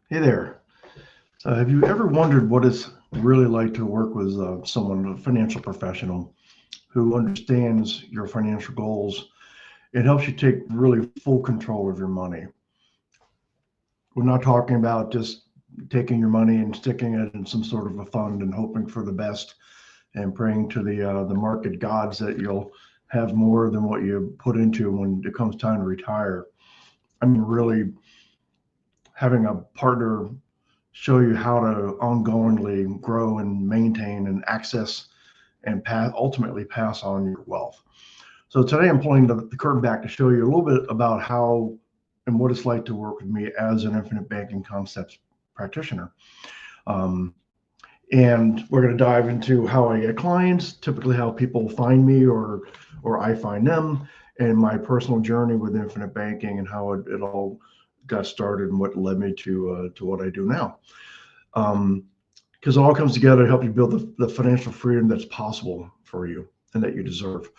Hey there. Have you ever wondered what it's really like to work with someone, a financial professional, who understands your financial goals and helps you take really full control of your money? We're not talking about just taking your money and sticking it in some sort of a fund and hoping for the best and praying to the market gods that you'll have more than what you put into when it comes time to retire. I mean, really having a partner show you how to ongoingly grow and maintain and access and ultimately pass on your wealth. So today I'm pulling the curtain back to show you a little bit about how and what it's like to work with me as an infinite banking concepts practitioner. Um, and we're going to dive into how I get clients, typically how people find me or I find them, and my personal journey with infinite banking and how it all got started and what led me to what I do now. Because it all comes together to help you build the financial freedom that's possible for you and that you deserve.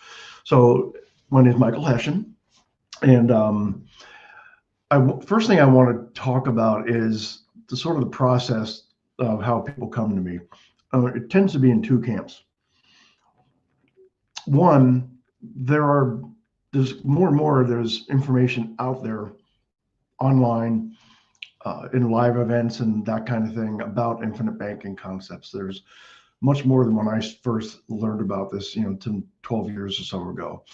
So my name is Michael Hession, and first thing I want to talk about is the sort of the process of how people come to me. It tends to be in two camps. One, there's more and more there's information out there online in live events and that kind of thing about infinite banking concepts. There's much more than when I first learned about this, 10, 12 years or so ago.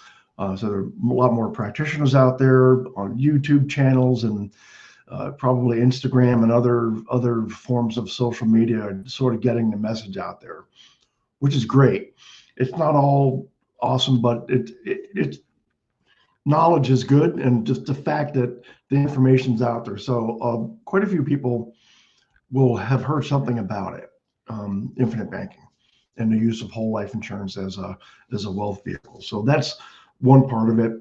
So there are a lot more practitioners out there on YouTube channels and probably Instagram and other forms of social media, sort of getting the message out there, which is great. It's not all awesome, but it's knowledge is good, and just the fact that the information's out there. So quite a few people will have heard something about it, infinite banking, and the use of whole life insurance as a wealth vehicle. So that's one part of it.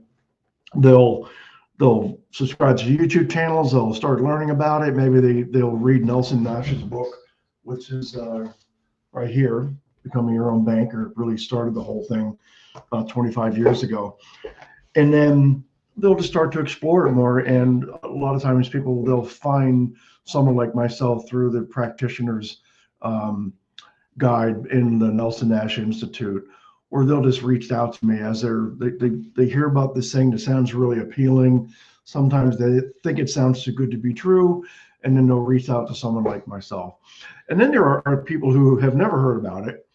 They'll they'll subscribe to YouTube channels. They'll start learning about it. Maybe they'll read Nelson Nash's book, which is right here, Becoming Your Own Banker. It really started the whole thing about 25 years ago. And then they'll just start to explore it more. And a lot of times they'll find someone like myself through the practitioner's um, guide in the Nelson Nash Institute, or they'll just reach out to me as they hear about this thing that sounds really appealing. Sometimes they think it sounds too good to be true, and then they'll reach out to someone like myself. And then there are people who have never heard about it,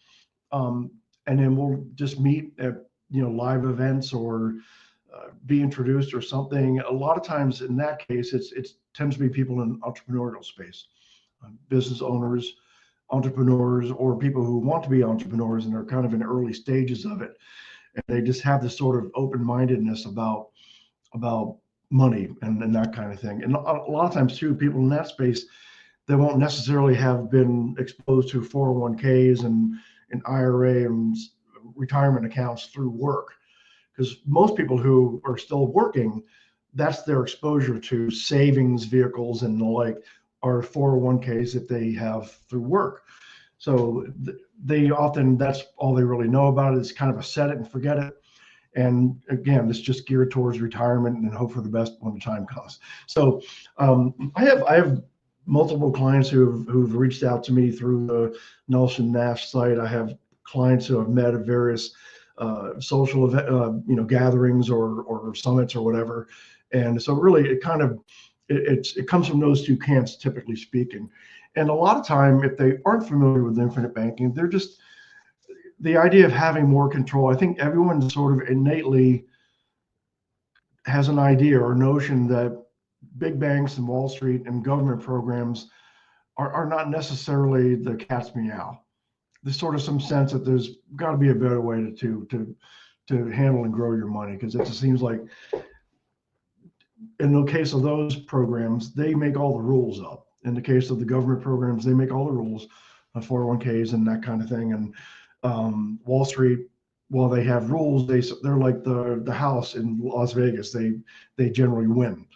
and then we'll just meet at live events or be introduced or something. A lot of times in that case, it tends to be people in entrepreneurial space, business owners, entrepreneurs, or people who want to be entrepreneurs and are kind of in early stages of it. And they just have this sort of open-mindedness about money and that kind of thing. And a lot of times too, people in that space, they won't necessarily have been exposed to 401ks and IRA and retirement accounts through work, because most people who are still working, that's their exposure to savings vehicles and the like, are 401ks that they have through work. So they often, that's all they really know about it, is kind of a set it and forget it. And again, it's just geared towards retirement and hope for the best when the time comes. So I have multiple clients who've reached out to me through the Nelson Nash site. I have clients who have met at various social event, gatherings or summits or whatever. And so really it comes from those two camps, typically speaking. And a lot of time, if they aren't familiar with infinite banking, they're just, the idea of having more control. I think everyone sort of innately has an idea or notion that big banks and Wall Street and government programs are not necessarily the cat's meow. There's sort of some sense that there's got to be a better way to handle and grow your money, because it just seems like in the case of those programs, they make all the rules up. In the case of the government programs, they make all the rules, 401ks and that kind of thing. And Wall Street, while they have rules, they're like the house in Las Vegas. They generally win.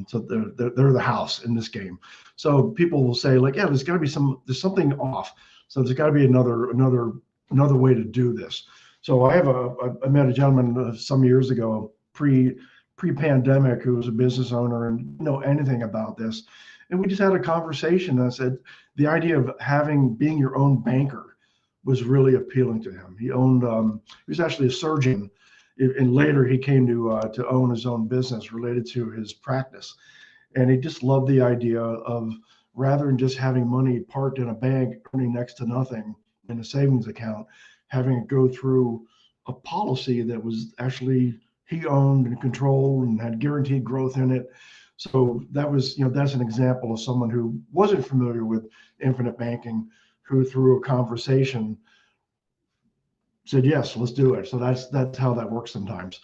So they're the house in this game. So people will say like, yeah, there's something off. So there's got to be another way to do this. So I met a gentleman some years ago, pre-pandemic, who was a business owner and didn't know anything about this. And we just had a conversation. I said the idea of being your own banker was really appealing to him. He was actually a surgeon, and later he came to own his own business related to his practice. And he just loved the idea of, rather than just having money parked in a bank earning next to nothing in a savings account, having it go through a policy that was actually he owned and controlled and had guaranteed growth in it. So that's an example of someone who wasn't familiar with infinite banking, who through a conversation said, yes, let's do it. So that's how that works sometimes.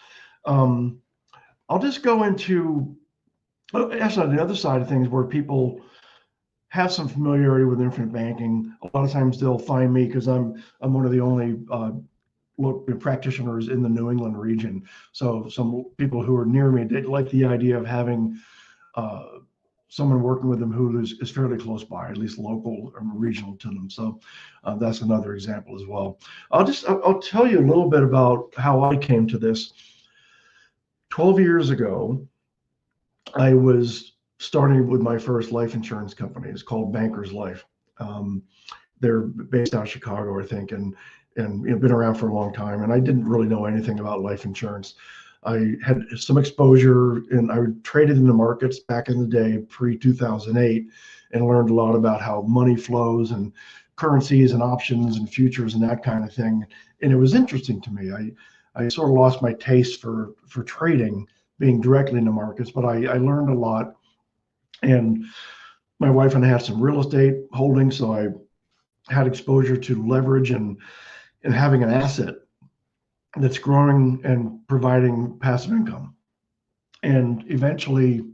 I'll just go into, actually, on the other side of things, where people have some familiarity with infinite banking. A lot of times they'll find me because I'm one of the only practitioners in the New England region. So some people who are near me, they like the idea of having someone working with them who is fairly close by, at least local or regional to them. So that's another example as well. I'll tell you a little bit about how I came to this. 12 years ago, I was starting with my first life insurance company. It's called Bankers Life. They're based out of Chicago, I think, and been around for a long time. And I didn't really know anything about life insurance. I had some exposure, and I traded in the markets back in the day, pre-2008, and learned a lot about how money flows and currencies and options and futures and that kind of thing. And it was interesting to me. I sort of lost my taste for trading, being directly in the markets, but I learned a lot. And my wife and I had some real estate holdings, so I had exposure to leverage and having an asset that's growing and providing passive income. And eventually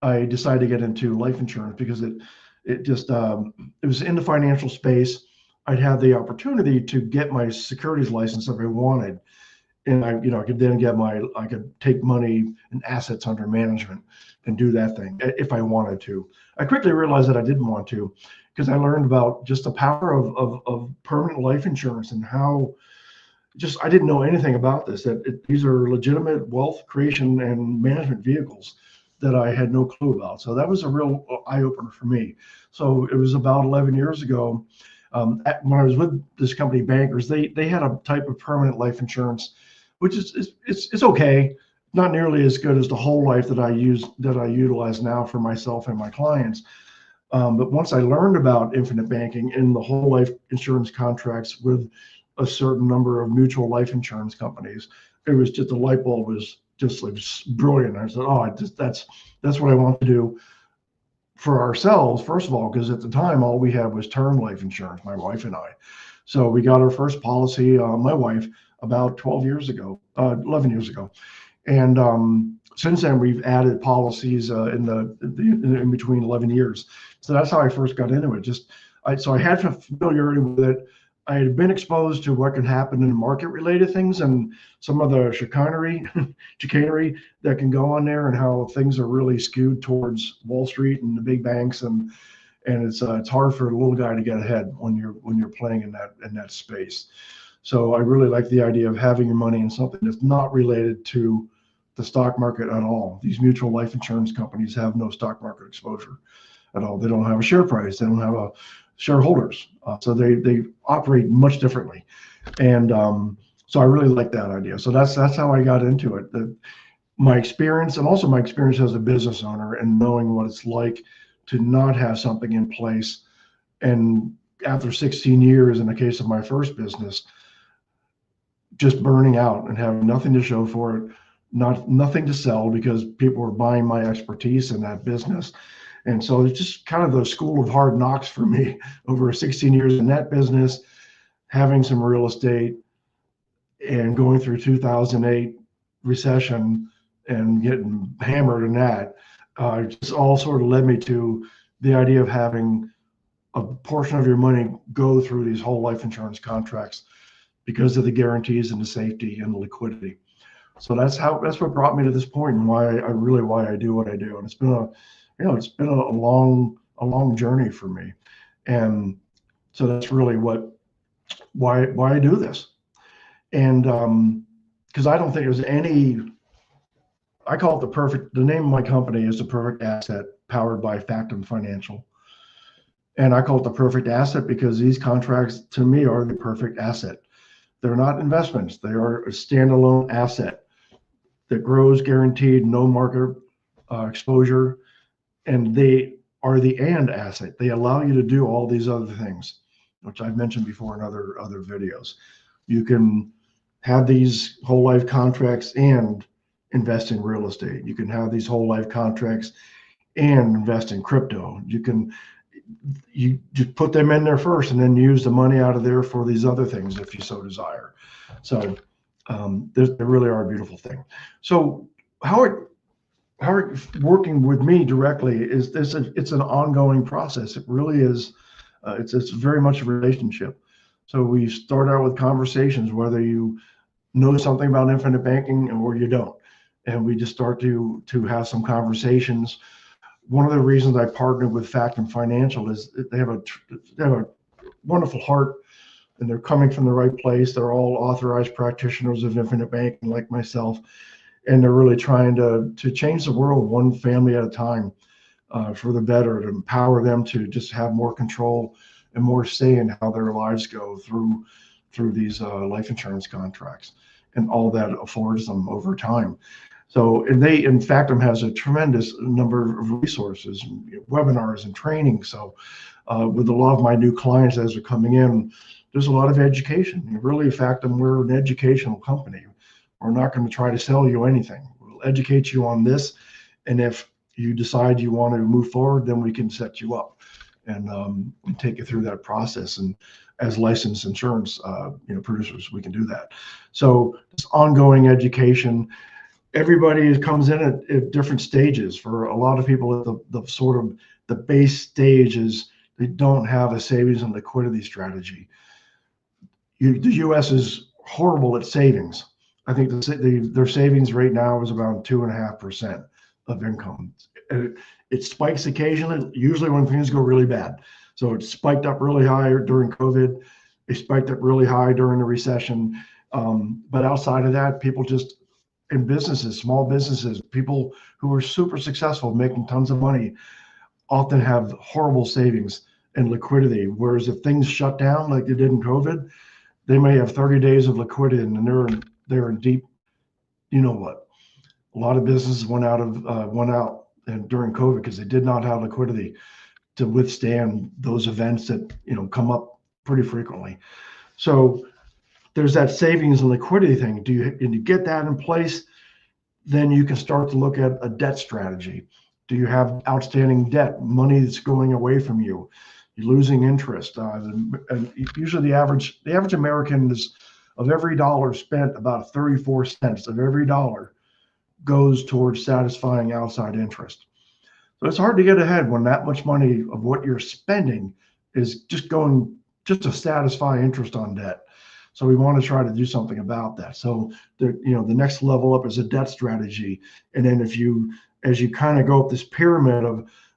I decided to get into life insurance because it was in the financial space. I'd have the opportunity to get my securities license if I wanted. And I could then I could take money and assets under management and do that thing if I wanted to. I quickly realized that I didn't want to, because I learned about just the power of permanent life insurance and how I didn't know anything about this, these are legitimate wealth creation and management vehicles that I had no clue about. So that was a real eye opener for me. So it was about 11 years ago, when I was with this company, Bankers, they had a type of permanent life insurance, which it's okay, not nearly as good as the whole life that I utilize now for myself and my clients. But once I learned about infinite banking and the whole life insurance contracts with a certain number of mutual life insurance companies, it was just, the light bulb was just like brilliant. I said, oh, that's what I want to do for ourselves, first of all, because at the time all we had was term life insurance, my wife and I. So we got our first policy, my wife, about 11 years ago. And since then we've added policies in between 11 years. So that's how I first got into it. So I had some familiarity with it. I had been exposed to what can happen in market-related things and some of the chicanery that can go on there, and how things are really skewed towards Wall Street and the big banks, and it's hard for a little guy to get ahead when you're playing in that space. So I really like the idea of having your money in something that's not related to the stock market at all. These mutual life insurance companies have no stock market exposure at all. They don't have a share price. They don't have a shareholders. So they operate much differently. And so I really like that idea. So that's how I got into it. My experience, and also my experience as a business owner, and knowing what it's like to not have something in place. And after 16 years, in the case of my first business, just burning out and having nothing to show for it, nothing to sell, because people were buying my expertise in that business. And so it's just kind of the school of hard knocks for me over 16 years in that business, having some real estate and going through 2008 recession and getting hammered in that. Just all sort of led me to the idea of having a portion of your money go through these whole life insurance contracts because of the guarantees and the safety and the liquidity. So that's what brought me to this point, and why I do what I do. And it's been a long journey for me. And so that's really why I do this. And because I don't think there's I call it the name of my company is the perfect asset powered by Factum Financial. And I call it the perfect asset because these contracts to me are the perfect asset. They're not investments. They are a standalone asset that grows guaranteed, no market exposure, and they are the and asset. They allow you to do all these other things, which I've mentioned before in other videos. You can have these whole life contracts and invest in real estate. You can have these whole life contracts and invest in crypto. You just put them in there first and then use the money out of there for these other things if you so desire. So they really are a beautiful thing. So how it working with me directly is this. It's an ongoing process. It really is. It's very much a relationship. So we start out with conversations, whether you know something about infinite banking or you don't, and we just start to have some conversations. One of the reasons I partnered with Factum Financial is they have a wonderful heart, and they're coming from the right place. They're all authorized practitioners of infinite banking like myself, and they're really trying to change the world one family at a time for the better, to empower them to just have more control and more say in how their lives go through these life insurance contracts and all that affords them over time. So, and Factum has a tremendous number of resources, and webinars and training. So with a lot of my new clients as they're coming in, there's a lot of education. And really, Factum, we're an educational company. We're not going to try to sell you anything. We'll educate you on this. And if you decide you want to move forward, then we can set you up and take you through that process. And as licensed insurance producers, we can do that. So it's ongoing education. Everybody comes in at different stages. For a lot of people, the sort of the base stage is they don't have a savings and liquidity strategy. The U.S. is horrible at savings. I think their savings rate now is around 2.5% of income. It spikes occasionally, usually when things go really bad. So it spiked up really high during COVID. It spiked up really high during the recession. But outside of that, people just in businesses, small businesses, people who are super successful, making tons of money, often have horrible savings and liquidity. Whereas if things shut down like they did in COVID, they may have 30 days of liquidity and they're in deep, you know what? A lot of businesses went out and during COVID because they did not have liquidity to withstand those events that come up pretty frequently. So there's that savings and liquidity thing. And you get that in place, then you can start to look at a debt strategy. Do you have outstanding debt, money that's going away from you? You're losing interest. And usually the average American is, of every dollar spent, about 34 cents of every dollar goes towards satisfying outside interest. So it's hard to get ahead when that much money of what you're spending is just going to satisfy interest on debt. So we want to try to do something about that. So the next level up is a debt strategy. And then as you kind of go up this pyramid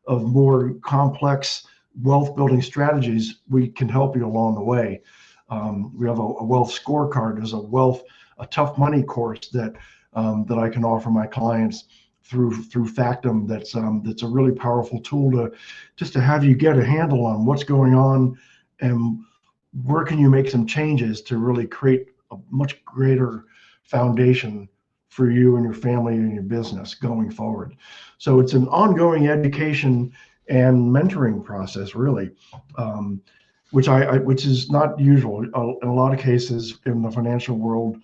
of more complex wealth building strategies, we can help you along the way. We have a wealth scorecard. There's a tough money course that I can offer my clients through Factum. That's a really powerful tool to have you get a handle on what's going on and where can you make some changes to really create a much greater foundation for you and your family and your business going forward. So it's an ongoing education and mentoring process, really, which is not usual. In a lot of cases in the financial world,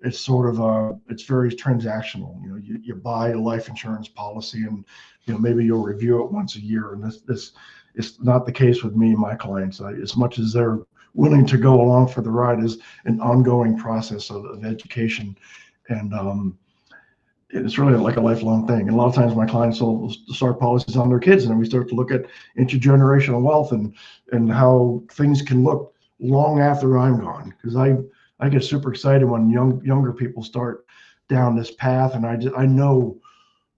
it's sort of it's very transactional. You buy a life insurance policy, and maybe you'll review it once a year. And this is not the case with me and my clients. As much as they're willing to go along for the ride, is an ongoing process of education, and it's really like a lifelong thing. And a lot of times my clients will start policies on their kids, and then we start to look at intergenerational wealth and how things can look long after I'm gone. Because I get super excited when younger people start down this path, and I know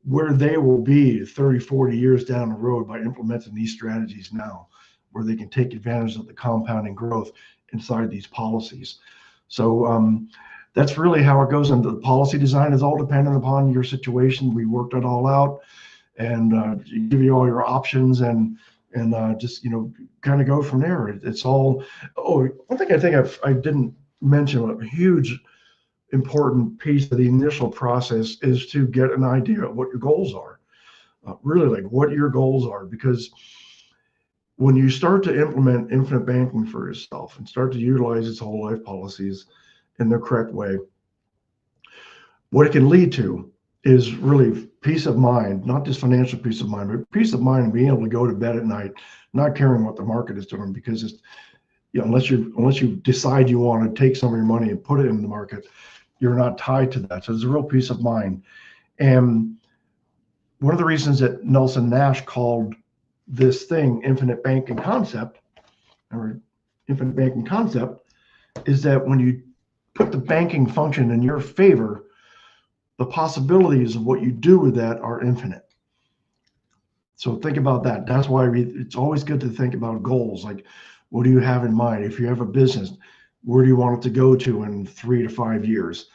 where they will be 30, 40 years down the road by implementing these strategies now, where they can take advantage of the compounding growth inside these policies. So that's really how it goes. And the policy design is all dependent upon your situation. We worked it all out. and give you all your options, and just kind of go from there. It's all. Oh, one thing I didn't mention, a huge important piece of the initial process is to get an idea of what your goals are. Really, like what your goals are, because when you start to implement infinite banking for yourself and start to utilize its whole life policies in the correct way, what it can lead to is really peace of mind, not just financial peace of mind, but peace of mind and being able to go to bed at night, not caring what the market is doing, because it's, unless you decide you want to take some of your money and put it in the market, you're not tied to that. So there's a real peace of mind. And one of the reasons that Nelson Nash called this thing infinite banking concept, or infinite banking concept, is that when you put the banking function in your favor, the possibilities of what you do with that are infinite. So think about that. That's why it's always good to think about goals. Like, what do you have in mind? If you have a business, where do you want it to go to in 3 to 5 years?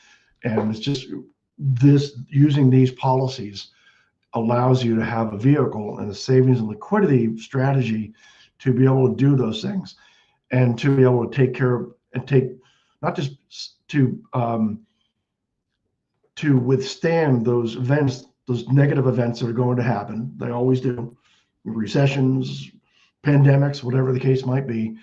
And it's just this, using these policies allows you to have a vehicle and a savings and liquidity strategy to be able to do those things, and to be able to take care of and take, not just to withstand those events, those negative events that are going to happen. They always do. Recessions, pandemics, whatever the case might be,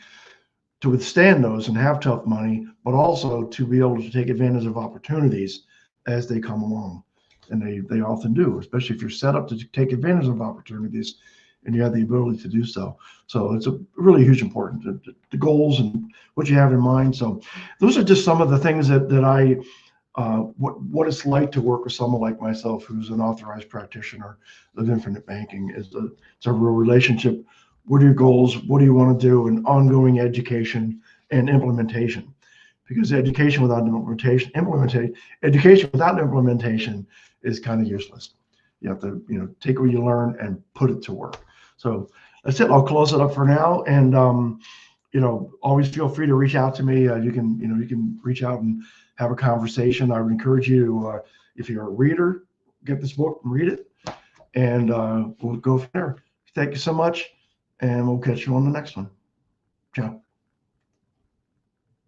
to withstand those and have tough money, but also to be able to take advantage of opportunities as they come along. And they often do, especially if you're set up to take advantage of opportunities and you have the ability to do so. So it's a really huge important, the goals and what you have in mind. So those are just some of the things that I, what it's like to work with someone like myself, who's an authorized practitioner of infinite banking. It's a real relationship. What are your goals? What do you want to do? And ongoing education and implementation. Because education without implementation is kind of useless. You have to, take what you learn and put it to work. So that's it. I'll close it up for now. And always feel free to reach out to me. You can reach out and have a conversation. I would encourage you to, if you're a reader, get this book and read it, and we'll go from there. Thank you so much, and we'll catch you on the next one. Ciao.